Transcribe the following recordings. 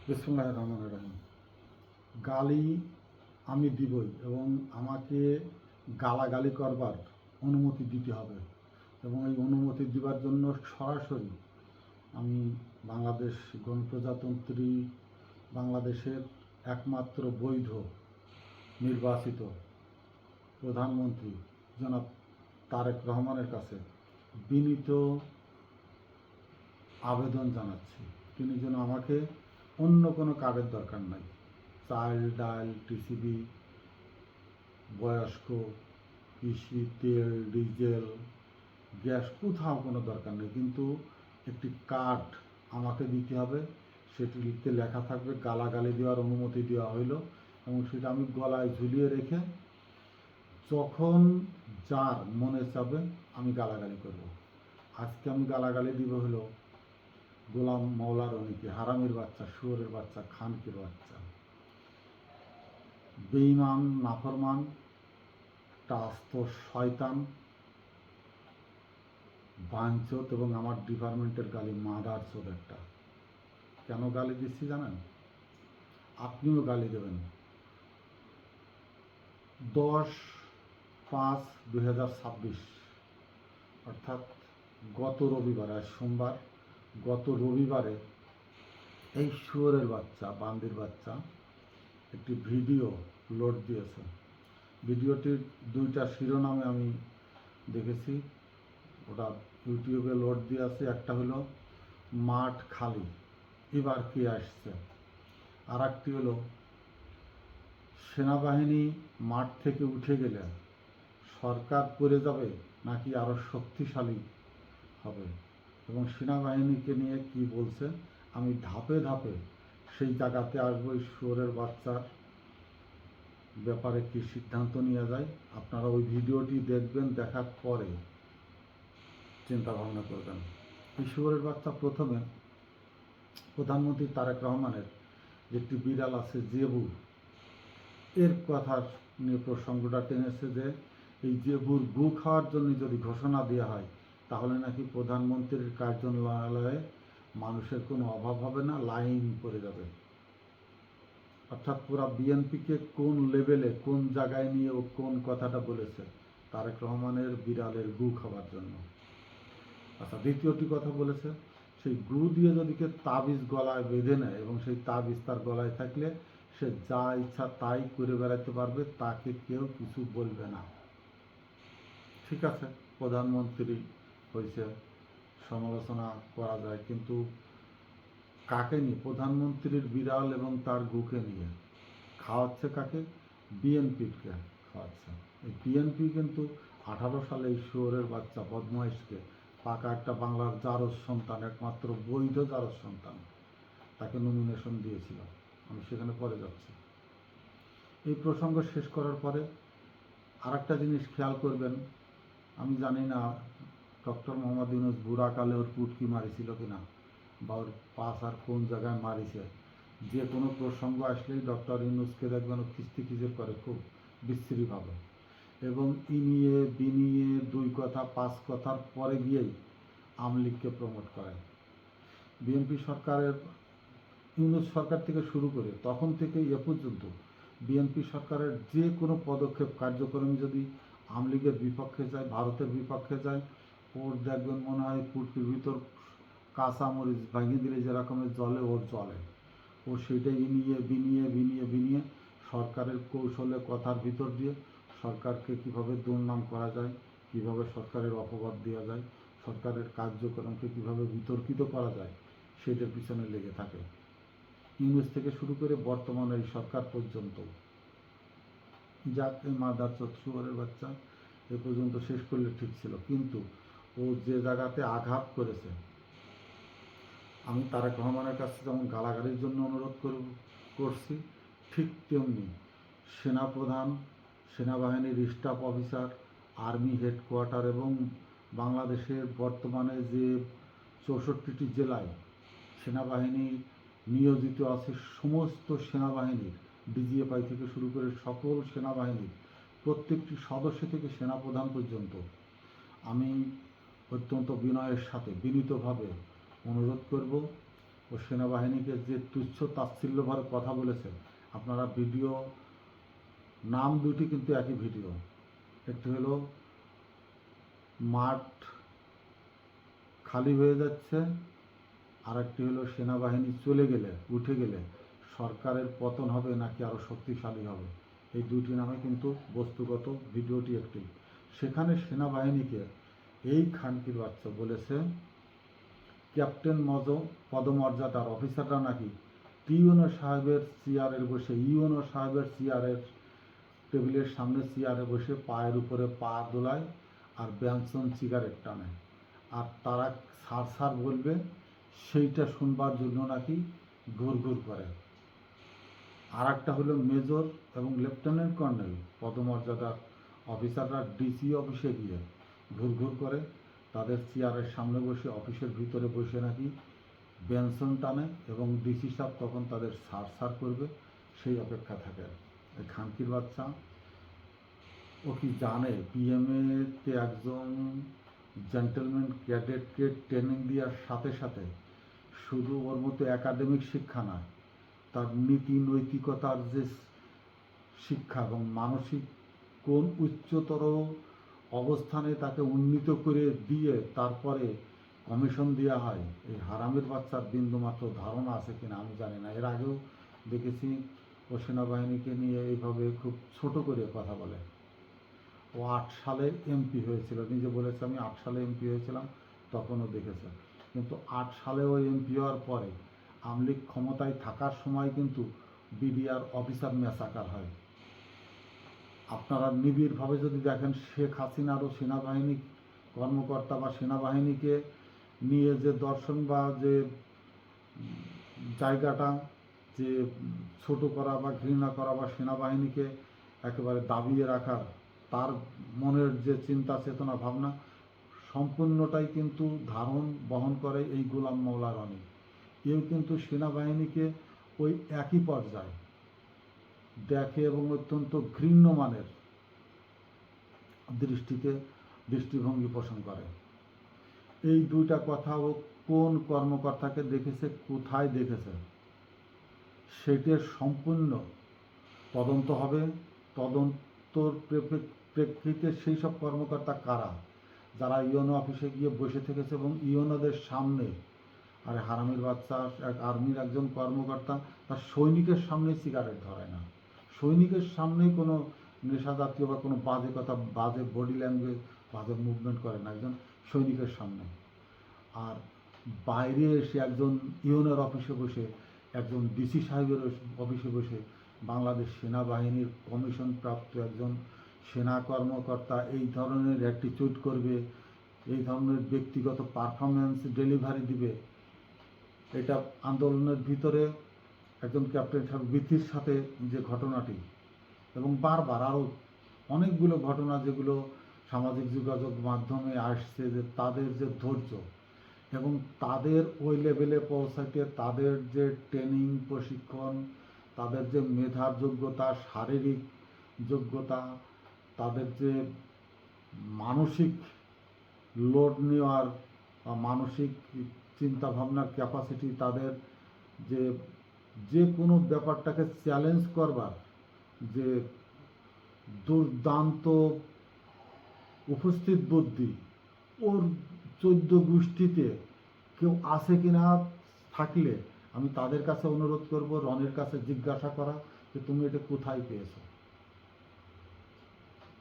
বিসমিল্লাহির রহমানির রহিম। গালি আমি দিবই এবং আমাকে গালাগালি করবার অনুমতি দিতে হবে এবং এই অনুমতি দেওয়ার জন্য সরাসরি আমি বাংলাদেশ গণপ্রজাতন্ত্রী বাংলাদেশের একমাত্র বৈধ নির্বাচিত প্রধানমন্ত্রী জনাব তারেক রহমানের কাছে বিনীত আবেদন জানাচ্ছি তিনি যেন আমাকে অন্য কোনো কার্ডের দরকার নাই, চাল ডাল টিসিবি বয়স্ক কৃষি তেল ডিজেল গ্যাস কোথাও কোনো দরকার নেই, কিন্তু একটি কার্ড আমাকে দিতে হবে। সেটিতে লেখা থাকবে গালাগালি দেওয়ার অনুমতি দেওয়া হইল এবং সেটা আমি গলায় ঝুলিয়ে রেখে যখন যার মনে চাবে আমি গালাগালি করব। আজকে আমি গালাগালি দিব হলো গোলাম মওলা রনিকে, হারামির বাচ্চা, শুয়োরের বাচ্চা, খানকির বাচ্চা, বেঈমান, নাফরমান, একটা আস্ত শয়তান, বাঞ্চত এবং আমার ডিপার্টমেন্টের গালি মাদার চোদ একটা। কেন গালি দিচ্ছি জানেন? আপনিও গালি দেবেন। 10/5/2026 অর্থাৎ গত রবিবার, আজ সোমবার, গত রবিবারে এই শুয়োরের বাচ্চা, বান্দির বাচ্চা একটি ভিডিও লোড দিয়েছে। ভিডিওটির দুইটা শিরোনামে আমি দেখেছি, ওটা ইউটিউবে লোড দিয়ে আছে। একটা হলো মাঠ খালি, এবার কে আসছে, আর একটি হলো সেনাবাহিনী মাঠ থেকে উঠে গেলে সরকার পড়ে যাবে নাকি আরও শক্তিশালী হবে এবং সেনাবাহিনীকে নিয়ে কি বলছে। আমি ধাপে ধাপে সেই জায়গাতে আসবো, এই শুয়োরের বাচ্চার ব্যাপারে কি সিদ্ধান্ত নেওয়া যায়। আপনারা ওই ভিডিওটি দেখবেন, দেখার পরে চিন্তা ভাবনা করবেন। এই শুয়োরের বাচ্চা প্রথমে প্রধানমন্ত্রী তারেক রহমানের একটি বিড়াল আছে জেবু, এর কথা নিয়ে প্রসঙ্গটা টেনেছে যে এই জেবুর গু খাওয়ার জন্য যদি ঘোষণা দেওয়া হয় তাহলে নাকি প্রধানমন্ত্রীর কার্যালয়ে মানুষের কোনো অভাব হবে না, লাইন পড়ে যাবে। অর্থাৎ পুরা বিএনপিকে কোন লেভেলে, কোন জায়গায় নিয়ে ও কোন কথাটা বলেছে তারেক রহমানের বিড়ালের গু খাওয়ার জন্য। আচ্ছা, দ্বিতীয়টি কথা বলেছে, সেই গু দিয়ে যদি কেউ তাবিজ গলায় বেঁধে নেয় এবং সেই তাবিজ তার গলায় থাকলে সে যা ইচ্ছা তাই করে বেড়াতে পারবে, তাকে কেউ কিছু বলবে না। ঠিক আছে, প্রধানমন্ত্রী হয়েছে, সমালোচনা করা যায়, কিন্তু কাকে নিয়ে? প্রধানমন্ত্রীর বিড়াল এবং তার গুকে নিয়ে খাওয়াচ্ছে কাকে? বিএনপিকে খাওয়াচ্ছে। এই বিএনপি কিন্তু 18 সালে এই শুয়োরের বাচ্চা বদমাইশকে, পাকা একটা বাংলার জারজ সন্তান, একমাত্র বৈধ জারজ সন্তান, তাকে নমিনেশন দিয়েছিল। আমি সেখানে পরে যাচ্ছি। এই প্রসঙ্গ শেষ করার পরে আর একটা জিনিস খেয়াল করবেন, আমি জানি না ডক্টর মোহাম্মদ ইউনূস বুড়াকালে ওর পুটকি মারিছিল কিনা বা ওর পাস আর কোন জায়গায় মারিছে। যে কোনো প্রসঙ্গ আসলেই ডক্টর ইউনূসকে দেখবেন ও খিস্তিখিজির করে খুব বিশ্রীভাবে এবং ইনিয়ে বিনিয়ে দুই কথা পাঁচ কথার পরে গিয়েই আওয়ামী লীগকে প্রমোট করে। বিএনপি সরকারের, ইউনূস সরকার থেকে শুরু করে তখন থেকে এ পর্যন্ত বিএনপি সরকারের যে কোনো পদক্ষেপ কার্যক্রম যদি আওয়ামী লীগের বিপক্ষে যায়, ভারতের বিপক্ষে যায়, ওর দেখবেন মনে হয় পুটকির ভিতর কাঁচামরিচ ভাঙিয়ে দিলে যেরকমের জলে ওর জলে। ও সেটাই ইনিয়ে বিনিয়ে বিনিয়ে বিনিয়ে সরকারের কৌশলে কথার ভিতর দিয়ে সরকারকে কীভাবে দুর্নাম করা যায়, কীভাবে সরকারের অপবাদ দেওয়া যায়, সরকারের কার্যক্রমকে কীভাবে বিতর্কিত করা যায়, সেটার পিছনে লেগে থাকে। ইংরেজ থেকে শুরু করে বর্তমানে এই সরকার পর্যন্ত। যাকে মাদার চোরের বাচ্চা এ পর্যন্ত শেষ করলে ঠিক ছিল, কিন্তু ও যে জায়গাতে আঘাত করেছে, আমি তারেক রহমানের কাছে যেমন গালাগালির জন্য অনুরোধ করছি, ঠিক তেমনি সেনাপ্রধান, সেনাবাহিনীর স্টাফ অফিসার, আর্মি হেডকোয়ার্টার এবং বাংলাদেশের বর্তমানে যে 64টি জেলায় সেনাবাহিনী নিয়োজিত আছে, সমস্ত সেনাবাহিনীর ডিজিএফআই থেকে শুরু করে সকল সেনাবাহিনীর প্রত্যেকটি সদস্য থেকে সেনাপ্রধান পর্যন্ত আমি অত্যন্ত বিনয়ের সাথে বিনীতভাবে অনুরোধ করব, ও ও সেনাবাহিনীকে যে তুচ্ছ তাচ্ছিল্যভরে কথা বলেছে, আপনারা ভিডিও নাম দুটি কিন্তু একই ভিডিও। একটি হলো মাঠ খালি হয়ে যাচ্ছে, আর একটি হলো সেনাবাহিনী চলে গেলে, উঠে গেলে সরকারের পতন হবে নাকি আরও শক্তিশালী হবে। এই দুটি নামে কিন্তু বস্তুগত ভিডিওটি একটি। সেখানে সেনাবাহিনীকে এই খানকির বাচ্চা বলেছে ক্যাপ্টেন পদমর্যাদার অফিসাররা নাকি ইউএনও সাহেবের চেয়ারের বসে, ইউএনও সাহেবের চেয়ারের টেবিলের সামনে চেয়ারে বসে পায়ের উপরে পা দোলায় আর ব্যঞ্জন সিগারেট টানে, আর তারা সার সার বলবে সেইটা শুনবার জন্য নাকি ঘুর ঘুর করে। আর একটা হলো মেজর এবং লেফটেন্যান্ট কর্নেল পদমর্যাদার অফিসাররা ডিসি অফিসে গিয়ে ঘুর ঘুর করে, তাদের চেয়ারের সামনে বসে অফিসের ভিতরে বসে নাকি বেনসন টানে এবং ডিসি সাহেব তখন তাদের সার সার করবে সেই অপেক্ষা থাকে। এই খানকির বাচ্চা ও কি জানে পিএমএতে একজন জেন্টলম্যান ক্যাডেটকে ট্রেনিং দেওয়ার সাথে সাথে শুধু ওর মতো একাডেমিক শিক্ষা না, তার নীতি নৈতিকতার যে শিক্ষা এবং মানসিক কোন উচ্চতর অবস্থানে তাকে উন্নীত করে দিয়ে তারপরে কমিশন দেওয়া হয়, এই হারামের বাচ্চার বিন্দুমাত্র ধারণা আছে কিনা আমি জানি না। এর আগেও দেখেছি ও সেনাবাহিনীকে নিয়ে এইভাবে খুব ছোট করে কথা বলে। ও 8 সালে এমপি হয়েছিল, নিজে বলেছে আমি 8 সালে এমপি হয়েছিলাম, তখনও দেখেছে। কিন্তু 8 সালে ও এমপি হওয়ার পরে আওয়ামী লীগ ক্ষমতায় থাকার সময় কিন্তু বিডিআর অফিসার ম্যাসাকার হয়। আপনারা নিবিড়ভাবে যদি দেখেন শেখ হাসিনারও সেনাবাহিনী কর্মকর্তা বা সেনাবাহিনীকে নিয়ে যে দর্শন বা যে জায়গাটা যে ছোট করা বা ঘৃণা করা বা সেনাবাহিনীকে একেবারে দাবিয়ে রাখার তার মনের যে চিন্তা চেতনা ভাবনা সম্পূর্ণটাই কিন্তু ধারণ বহন করে এই গোলাম মওলা রনি। এও কিন্তু সেনাবাহিনীকে ওই একই পর্যায়ে দেখে এবং অত্যন্ত ঘৃণ্য মানের দৃষ্টিভঙ্গি পোষণ করে। এই দুইটা কথা ও কোন কর্মকর্তাকে দেখেছে, কোথায় দেখেছে, সেটির সম্পূর্ণ তদন্ত হবে। তদন্তর প্রেক্ষিতে সেই সব কর্মকর্তা কারা যারা ইউএনও অফিসে গিয়ে বসে থেকেছে এবং ইউএনওদের সামনে, আরে হারামির বাচ্চা এক আর্মির একজন কর্মকর্তা তার সৈনিকের সামনে সিগারেট ধরায় না, সৈনিকের সামনেই কোনো নেশা জাতীয় বা কোনো বাজে কথা, বাজে বডি ল্যাঙ্গুয়েজ, বাজে মুভমেন্ট করে না একজন সৈনিকের সামনে। আর বাইরে এসে একজন ইউএনওর অফিসে বসে, একজন ডিসি সাহেবের অফিসে বসে বাংলাদেশ সেনাবাহিনীর কমিশন প্রাপ্ত একজন সেনা কর্মকর্তা এই ধরনের অ্যাটিটিউড করবে, এই ধরনের ব্যক্তিগত পারফরমেন্স ডেলিভারি দিবে। এটা আন্দোলনের ভিতরে একজন ক্যাপ্টেন সাহেব বিথির সাথে যে ঘটনাটি এবং বারবার আরও অনেকগুলো ঘটনা যেগুলো সামাজিক যোগাযোগ মাধ্যমে আসছে, যে তাদের যে ধৈর্য এবং তাদের ওই লেভেলে পৌঁছাতে তাদের যে ট্রেনিং প্রশিক্ষণ, তাদের যে মেধার যোগ্যতা, শারীরিক যোগ্যতা, তাদের যে মানসিক লোড নেওয়ার বা মানসিক চিন্তাভাবনার ক্যাপাসিটি, তাদের যে যে কোনো ব্যাপারটাকে চ্যালেঞ্জ করবার যে দুর্দান্ত উপস্থিত বুদ্ধি, ওর 14 গোষ্ঠীতে কেউ আছে কি না, থাকলে আমি তাদের কাছে অনুরোধ করব রনির কাছে জিজ্ঞাসা করা যে তুমি এটা কোথায় পেয়েছো।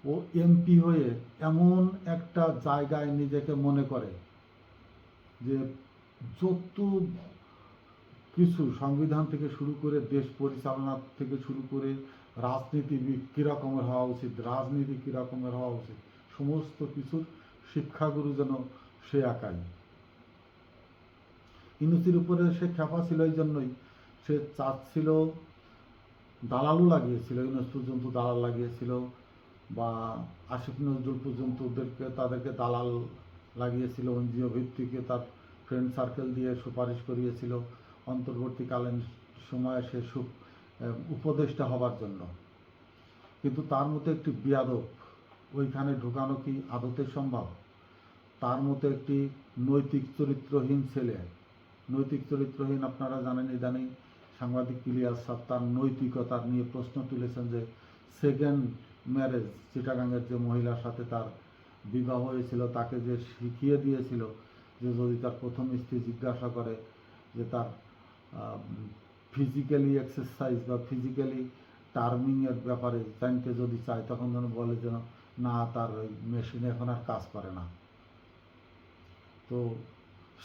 ও এমপি হয়ে এমন একটা জায়গায় নিজেকে মনে করে যে যত কিছু সংবিধান থেকে শুরু করে দেশ পরিচালনা থেকে শুরু করে রাজনীতিবিদ কীরকমের হওয়া উচিত, রাজনীতি কীরকমের হওয়া উচিত, সমস্ত কিছুর শিক্ষাগুরু যেন সে একাই। ইউনূসের উপরে সে খেপা ছিল, এই জন্যই সে চাচ্ছিল, দালালও লাগিয়েছিল, ইউনূস পর্যন্ত দালাল লাগিয়েছিল বা আসিফ নজরুল পর্যন্ত তাদেরকে দালাল লাগিয়েছিল, এনজিও ভিত্তিকে তার ফ্রেন্ড সার্কেল দিয়ে সুপারিশ করিয়েছিল অন্তর্বর্তীকালীন সময়ে সে উপদেষ্টা হবার জন্য। কিন্তু তার মতো একটি বেয়াদব ওইখানে ঢোকানো কি আদতে সম্ভব? তার মতো একটি নৈতিক চরিত্রহীন ছেলে নৈতিক চরিত্রহীন। আপনারা জানেন ইদানিং সাংবাদিক ইলিয়াস সাহেব তার নৈতিকতা নিয়ে প্রশ্ন তুলেছেন যে সেকেন্ড ম্যারেজ চিটাগাংয়ের যে মহিলার সাথে তার বিবাহ হয়েছিল তাকে যে শিখিয়ে দিয়েছিল যে যদি তার প্রথম স্ত্রী জিজ্ঞাসা করে যে তার ফিজিক্যালি এক্সারসাইজ বা ফিজিক্যালি টার্মিংয়ের ব্যাপারে জানতে যদি চায় তখন যেন বলে যেন না, তার ওই মেশিনে এখন আর কাজ করে না। তো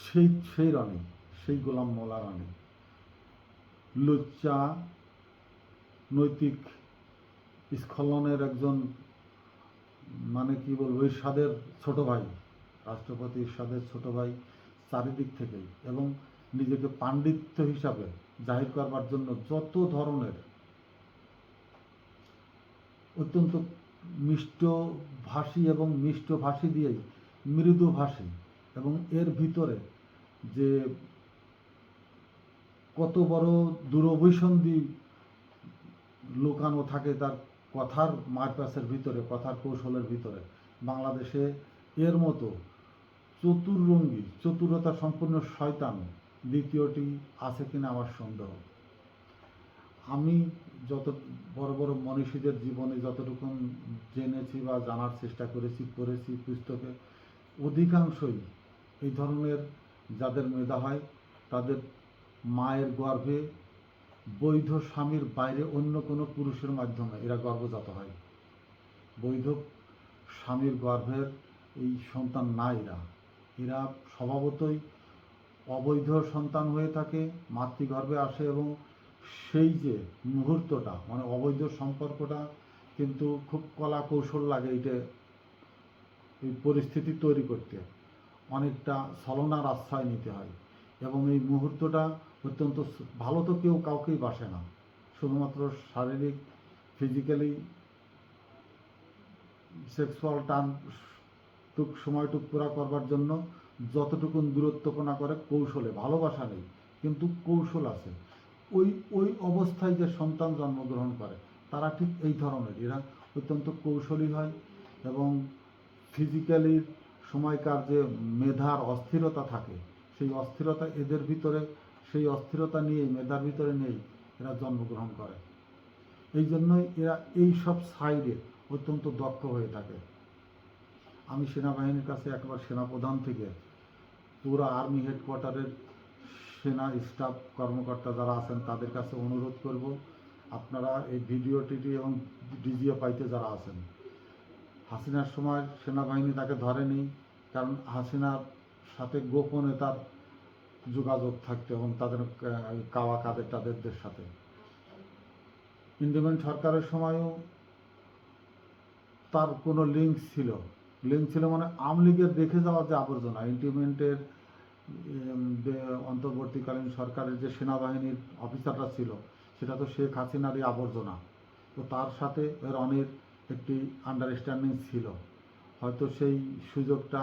সেই রনি, সেই গোলাম মোল্লা রনি লুচ্চা, নৈতিক স্খলনের একজন, মানে কি বলবো, ইরশাদের ছোট ভাই, রাষ্ট্রপতি ইরশাদের ছোট ভাই চারিদিক থেকেই, এবং নিজেকে পাণ্ডিত্য হিসাবে জাহির করবার জন্য যত ধরনের অত্যন্ত মিষ্টভাষী এবং মিষ্টভাষী দিয়েই মৃদুভাষী, এবং এর ভিতরে যে কত বড় দুরভিসন্ধি লুকানো থাকে তার কথার মারপ্যাচের ভিতরে, কথার কৌশলের ভিতরে। বাংলাদেশে এর মতো চতুরঙ্গী, চতুরতা সম্পূর্ণ শয়তান দ্বিতীয়টি আছে কিনা আমার সন্দেহ। আমি যত বড় বড় মনীষীদের জীবনে যতটুকু জেনেছি বা জানার চেষ্টা করেছি, পড়েছি পুস্তকে, অধিকাংশই এই ধরনের যাদের মেধা হয় তাদের মায়ের গর্ভে বৈধ স্বামীর বাইরে অন্য কোনো পুরুষের মাধ্যমে এরা গর্ভজাত হয়। বৈধ স্বামীর গর্ভের এই সন্তান না, এরা স্বভাবতই অবৈধ সন্তান হয়ে থাকে, মাতৃগর্ভে আসে, এবং সেই যে মুহূর্তটা, মানে অবৈধ সম্পর্কটা কিন্তু খুব কলা কৌশল লাগে এইটা, এই পরিস্থিতি তৈরি করতে অনেকটা ছলনার আশ্রয় নিতে হয়, এবং এই মুহূর্তটা অত্যন্ত ভালো তো কেউ কাউকেই বাসে না, শুধুমাত্র শারীরিক ফিজিক্যালি সেক্সুয়াল টার্ম সময়টুক পুরা করবার জন্য যতটুকু দূরত্বপনা করে কৌশলে, ভালোবাসা নেই কিন্তু কৌশল আছে। ওই ওই অবস্থায় যে সন্তান জন্মগ্রহণ করে তারা ঠিক এই ধরনের, এরা অত্যন্ত কৌশলী হয়, এবং ফিজিক্যালি সময়কার যে মেধার অস্থিরতা থাকে সেই অস্থিরতা এদের ভিতরে, সেই অস্থিরতা নিয়ে মেধার ভিতরে নেই, এরা জন্মগ্রহণ করে। এই জন্যই এরা এই সব সাইডে অত্যন্ত দক্ষ হয়ে থাকে। আমি সেনাবাহিনীর কাছে একবার সেনাপ্রধান থেকে পুরো আর্মি হেডকোয়ার্টারের সেনা স্টাফ কর্মকর্তা যারা আছেন তাদের কাছে অনুরোধ করব, আপনারা এই ভিডিওটি এবং ডিজিএফআইতে যারা আছেন, হাসিনার সময় সেনাবাহিনী তাকে ধরেনি, কারণ হাসিনার সাথে গোপনে তার যোগাযোগ থাকতো এবং তাদের কাওয়া কাদের তাদের সাথে। ইন্ডিপেন্ডেন্ট সরকারের সময়ও তার কোনো লিঙ্ক ছিল মানে আওয়ামী লীগের দেখে যাওয়া যে আবর্জনা, ইন্ডিপেন্ডেন্টের অন্তর্বর্তীকালীন সরকারের যে সেনাবাহিনীর অফিসাররা ছিল সেটা তো শেখ হাসিনারই আবর্জনা। তো তার সাথে রনির একটি আন্ডারস্ট্যান্ডিং ছিল, হয়তো সেই সুযোগটা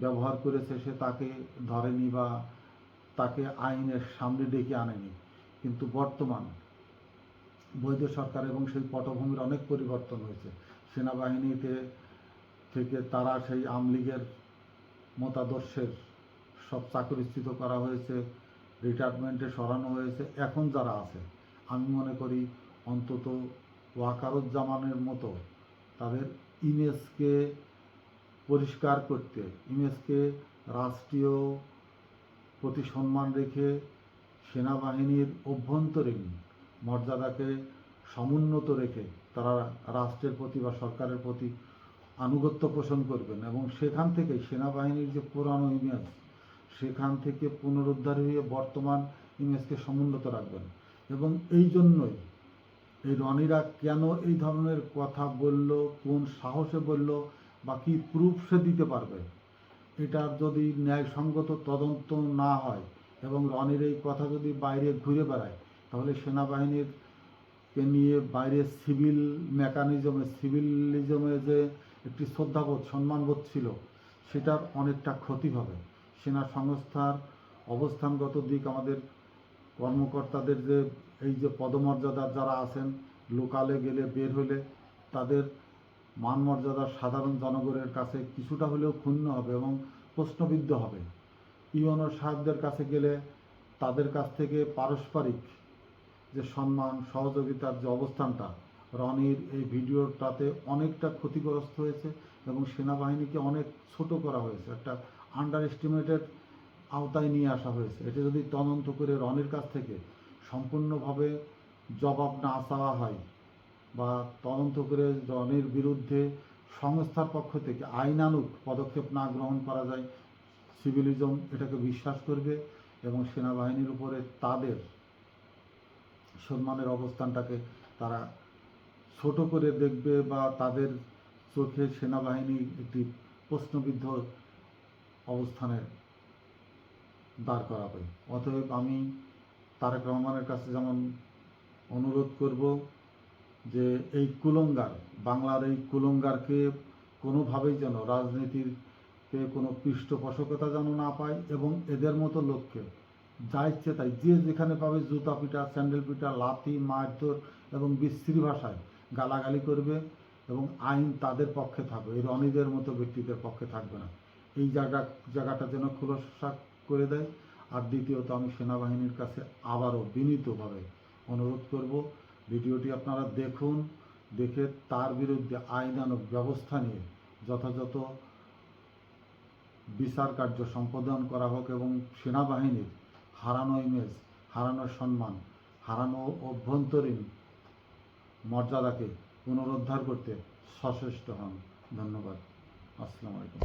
ব্যবহার করেছে, সে তাকে ধরেনি বা তাকে আইনের সামনে ডেকে আনেনি। কিন্তু বর্তমান বৈধ সরকার এবং সেই পটভূমির অনেক পরিবর্তন হয়েছে। সেনাবাহিনীতে থেকে তারা সেই আওয়ামী লীগের মতাদর্শের সব চাকরিচ্যুত করা হয়েছে, রিটায়ারমেন্টে সরানো হয়েছে। এখন যারা আছে আমি মনে করি অন্তত ওয়াকারুজ্জামানের মতো তাদের ইমেজকে পরিষ্কার করতে, ইমেজকে রাষ্ট্রীয় প্রতি সম্মান রেখে সেনাবাহিনীর অভ্যন্তরীণ মর্যাদাকে সমুন্নত রেখে তারা রাষ্ট্রের প্রতি বা সরকারের প্রতি আনুগত্য পোষণ করবেন, এবং সেখান থেকে সেনাবাহিনীর যে পুরানো ইমেজ সেখান থেকে পুনরুদ্ধার হয়ে বর্তমান ইমেজকে সমুন্নত রাখবেন। এবং এই জন্যই এই রনিরা কেন এই ধরনের কথা বলল, কোন সাহসে বলল, বা কি প্রুফ সে দিতে পারবে, এটার যদি ন্যায়সঙ্গত তদন্ত না হয় এবং রনির এই কথা যদি বাইরে ঘুরে বেড়ায়, তাহলে সেনাবাহিনীর কে নিয়ে বাইরে সিভিল মেকানিজমে, সিভিলিজমে যে একটি শ্রদ্ধাবোধ, সম্মানবোধ ছিল সেটার অনেকটা ক্ষতি হবে। সেনা সংস্থার অবস্থানগত দিক, আমাদের কর্মকর্তাদের যে এই যে পদমর্যাদার যারা আছেন, লোকালে গেলে বের হলে তাদের মান মর্যাদা সাধারণ জনগণের কাছে কিছুটা হলেও ক্ষুণ্ণ হবে এবং প্রশ্নবিদ্ধ হবে। ইউএনও সাহেবদের কাছে গেলে তাদের কাছ থেকে পারস্পরিক যে সম্মান সহযোগিতার যে অবস্থানটা, রনির এই ভিডিওটাতে অনেকটা ক্ষতিগ্রস্ত হয়েছে এবং সেনাবাহিনীকে অনেক ছোট করা হয়েছে, একটা আন্ডার এস্টিমেটেড আওতায় নিয়ে আসা হয়েছে। এটা যদি তদন্ত করে রনির কাছ থেকে সম্পূর্ণভাবে জবাব না চাওয়া হয় বা তদন্ত করে রনির বিরুদ্ধে সংস্থার পক্ষ থেকে আইনানুগ পদক্ষেপ না গ্রহণ করা যায়, সিভিলিজম এটাকে বিশ্বাস করবে এবং সেনাবাহিনীর উপরে তাদের সম্মানের অবস্থানটাকে তারা ছোট করে দেখবে বা তাদের চোখে সেনাবাহিনী একটি প্রশ্নবিদ্ধ অবস্থানে দাঁড় করাবে। অতএব আমি তারেক রহমানের কাছে যেমন অনুরোধ করব যে এই কুলঙ্গার, বাংলার এই কুলঙ্গারকে কোনোভাবেই যেন রাজনীতিতে কোনো পৃষ্ঠপোষকতা যেন না পায় এবং এদের মতো লোককে যা ইচ্ছে তাই যে যেখানে পাবে জুতা পিটা, স্যান্ডেল পিটা, লাথি, মারধর এবং বিশ্রী ভাষায় গালাগালি করবে এবং আইন তাদের পক্ষে থাকবে, এই রনিদের মতো ব্যক্তিদের পক্ষে থাকবে না। এই জায়গাটা যেন খোলসা করে দেয়। আর দ্বিতীয়ত আমি সেনাবাহিনীর কাছে আবারও বিনীতভাবে অনুরোধ করব, ভিডিওটি আপনারা দেখুন, দেখে তার বিরুদ্ধে আইনানুগ ব্যবস্থা নিয়ে যথাযথ বিচার কার্য সম্পাদন করা হোক এবং সেনাবাহিনীর হারানো ইমেজ, হারানো সম্মান, হারানো অভ্যন্তরীণ মর্যাদাকে পুনরুদ্ধার করতে সচেষ্ট হন। ধন্যবাদ। আসসালামু আলাইকুম।